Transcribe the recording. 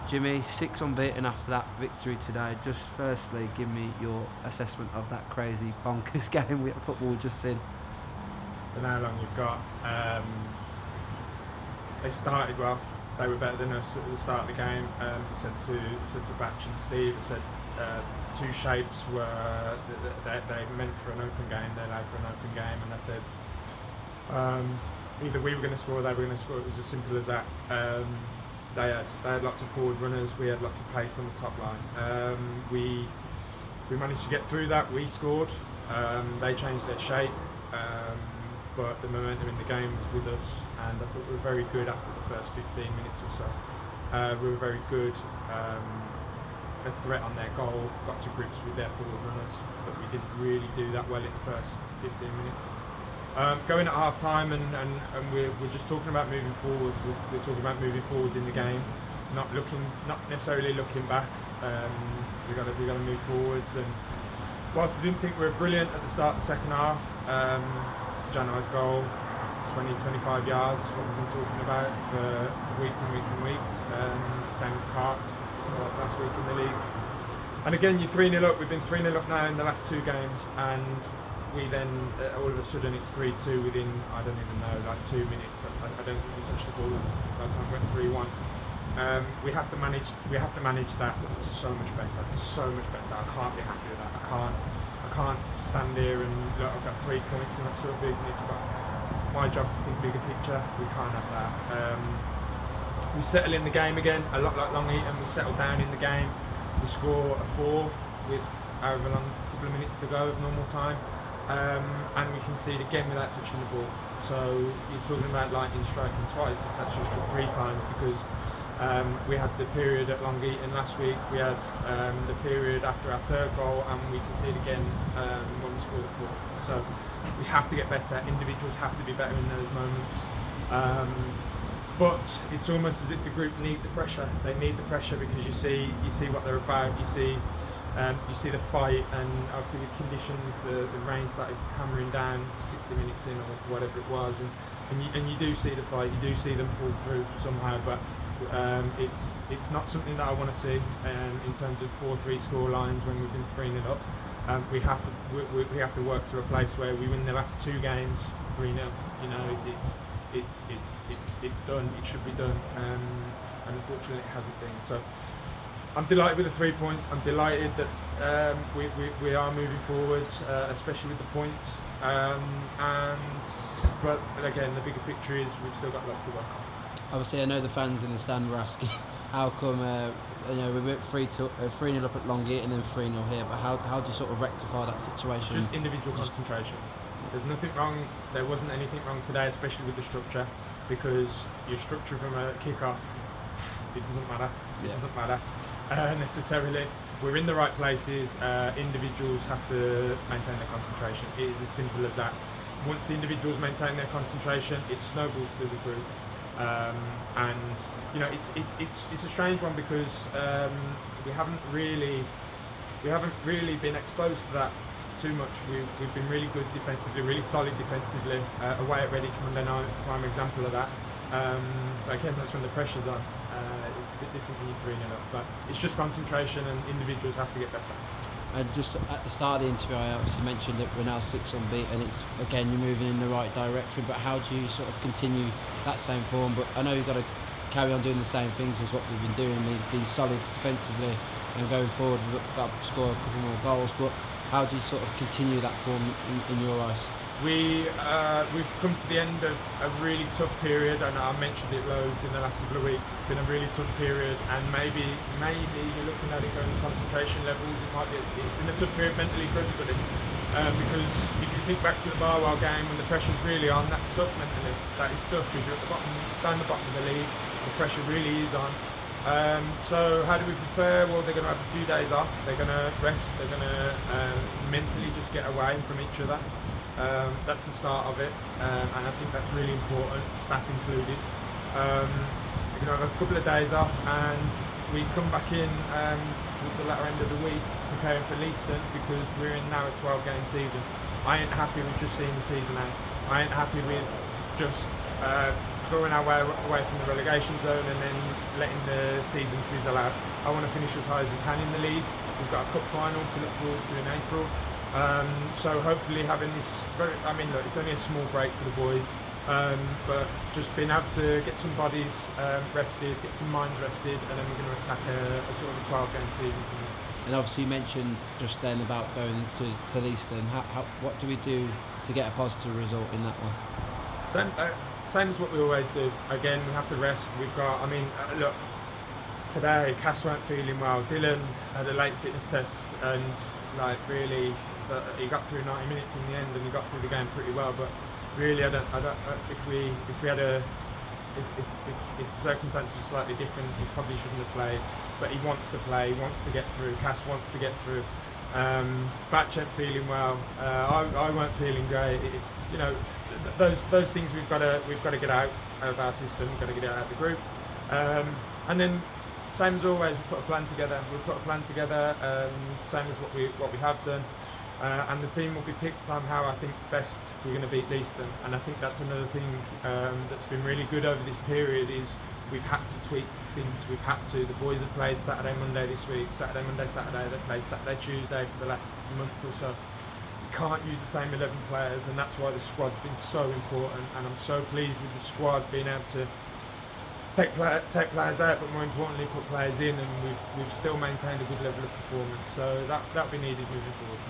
Jimmy, 6 unbeaten after that victory today. Just firstly, give me your assessment of that crazy bonkers game we football we've just seen. I don't know how long you've got. They started well. They were better than us at the start of the game. I said to Batch and Steve, I said two shapes were they meant for an open game. They allowed for an open game, and I said either we were going to score or they were going to score. It was as simple as that. They had lots of forward runners. We had lots of pace on the top line. We managed to get through that. We scored. They changed their shape, but the momentum in the game was with us, and I thought we were very good after the first 15 minutes or so. We were very good. A threat on their goal, got to grips with their forward runners, but we didn't really do that well in the first 15 minutes. Going at half time and we're just talking about moving forwards. We're talking about moving forwards in the game, not necessarily looking back. We got to move forwards. And whilst I didn't think we were brilliant at the start of the second half, Janai's goal, 20-25 yards, what we've been talking about for weeks and weeks and weeks. Same as Carts last week in the league. And again, you're 3-0 up. We've been 3-0 up now in the last 2 games, and we then all of a sudden it's 3-2 within, I don't even know, like 2 minutes. I don't think we touched the ball by the time we went 3-1. We have to manage that so much better. I can't be happy with that. I can't stand here and look, I've got 3 points and that sort of business, but my job to think bigger picture. We can't have that. We settle in the game again, a lot like Long Eaton. We settle down in the game. We score a 4th with however long, a couple of minutes to go of normal time. And we concede again without touching the ball. So you're talking about lightning striking twice. It's actually struck 3 times because we had the period at Long Eaton last week. We had the period after our 3rd goal, and we concede again when we scored the 4th. So we have to get better. Individuals have to be better in those moments. But it's almost as if the group need the pressure. They need the pressure because you see what they're about. You see the fight, and obviously the conditions. The rain started hammering down 60 minutes in or whatever it was, and you do see the fight. You do see them pull through somehow, but it's not something that I want to see in terms of 4-3 score lines when we've been 3-0 up. We have to work to a place where we win the last 2 games 3-0. You know, it's done. It should be done, and unfortunately it hasn't been. So I'm delighted with the 3 points. I'm delighted that we are moving forwards, especially with the points. But again, the bigger picture is we've still got lots to work on. Obviously, I know the fans in the stand were asking how come we went 3-0 up at Long Eaton and then 3-0 here. But how do you sort of rectify that situation? Just individual concentration. There's nothing wrong. There wasn't anything wrong today, especially with the structure, because your structure from a kick-off, it doesn't matter. It doesn't matter necessarily. We're in the right places. Individuals have to maintain their concentration. It is as simple as that. Once the individuals maintain their concentration, it snowballs through the group. And you know, it's a strange one because we haven't really been exposed to that too much. We've been really good defensively, really solid defensively. Away at Redditch Monday night, prime example of that. But again, that's when the pressure's on. It's a bit different when you're 3-0 up, but it's just concentration, and individuals have to get better. And just at the start of the interview, I obviously mentioned that we're now 6 unbeaten. It's again, you're moving in the right direction, but how do you sort of continue that same form? But I know you've got to carry on doing the same things as what we've been doing, be solid defensively, and going forward we've got to score a couple more goals. But how do you sort of continue that form in your eyes? We've come to the end of a really tough period, and I mentioned it loads in the last couple of weeks. It's been a really tough period, and maybe you're looking at it going concentration levels. It's been a tough period mentally for everybody, because if you think back to the Barwell game when the pressure's really on, that's tough mentally. That is tough because you're at the bottom, down the bottom of the league. The pressure really is on. So how do we prepare? Well, they're going to have a few days off. They're going to rest. They're going to mentally just get away from each other. That's the start of it, and I think that's really important, staff included. We're going to have a couple of days off, and we come back in towards the latter end of the week preparing for Leiston, because we're in now a 12-game season. I ain't happy with just seeing the season out. I ain't happy with just drawing our way away from the relegation zone and then letting the season fizzle out. I want to finish as high as we can in the league. We've got a cup final to look forward to in April. So hopefully having this look, it's only a small break for the boys, but just being able to get some bodies rested, get some minds rested, and then we're going to attack a sort of a 12-game season from there. And obviously you mentioned just then about going to Leiston. What do we do to get a positive result in that one? Same as what we always do. Again, we have to rest. We've got, look, today Cass weren't feeling well. Dylan had a late fitness test and really he got through 90 minutes in the end and he got through the game pretty well. But really, if the circumstances were slightly different, he probably shouldn't have played. But he wants to play. He wants to get through. Cass wants to get through. Batch ain't feeling well. I weren't feeling great. Those things we've got to get out of our system. We've got to get it out of the group. And then, same as always, we put a plan together. Same as what we have done. And the team will be picked on how I think best we're going to beat Leiston. And I think that's another thing that's been really good over this period is we've had to tweak things. The boys have played Saturday, Monday this week. Saturday, Monday, Saturday. They've played Saturday, Tuesday for the last month or so. You can't use the same 11 players, and that's why the squad's been so important. And I'm so pleased with the squad being able to take players out, but more importantly, put players in, and we've still maintained a good level of performance. So that'll be needed moving forward.